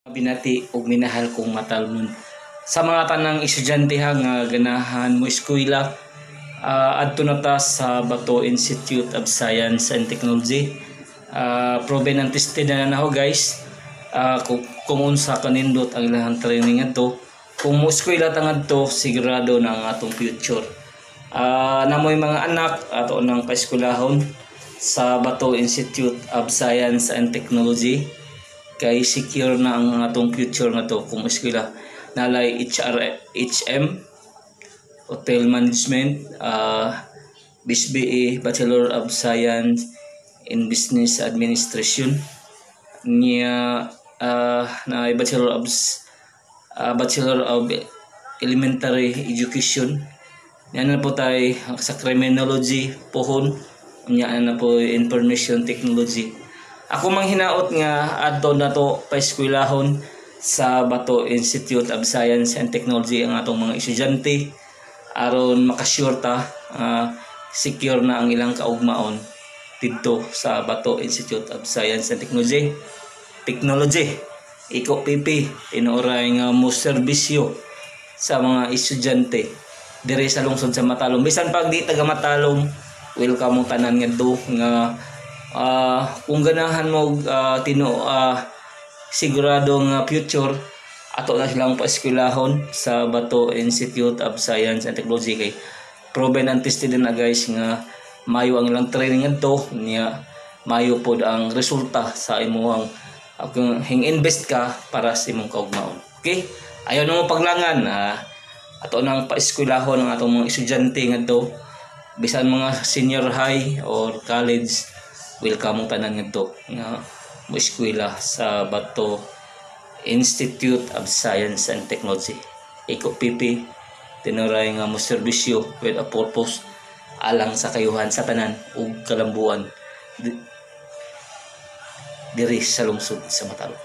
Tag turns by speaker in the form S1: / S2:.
S1: Binati og minahal kong matalon sa mga tanang estudyante nga ganahan mo eskwela, adto na ta sa Bato Institute of Science and Technology. Proven and tested na ho guys, kung unsa kanindot ang ilang training adto. Kung mo eskwela ta ngadto, sigurado na ang atong future. Namoy mga anak ato nang paeskwelahon sa Bato Institute of Science and Technology, kay secure na ang atong future na to. Kung eskwela nalay HRM, Hotel Management, BSBA, Bachelor of Science in Business Administration niya, na Bachelor of Elementary Education. Yan na po tayo sa Criminology pohon, niya na po Information Technology. Ako mang hinaot nga adto na to paeskwelahon sa Bato Institute of Science and Technology ang atong mga estudyante aron makasure ta secure na ang ilang kaugmaon didto sa Bato Institute of Science and Technology. Iko PP tinuoray nga mo serbisyo sa mga estudyante dire sa lungsod sa Matalom. Bisan pag di taga Matalom, welcome mo tanan ngadto nga kung ganahan mo sigurado nga future, ato na silang paeskwelahon sa Bato Institute of Science and Technology. Kay proven and tested na guys nga mayo ang ilang training adto niya, mayo pod ang resulta sa imong kung hing-invest ka para sa imong kaugmaon. Okay, ayaw na mo paglangan, ato nang paeskwelahon ang atong mga estudyante ngadto, bisan mga senior high or college, welcome mo tanan ngadto nga mo eskwela sa Bato Institute of Science and Technology. Iko PP tinuray nga mo serbisyo with a purpose alang sa kayuhan sa tanan ug kalambuan diri sa lungsod sa Matalom.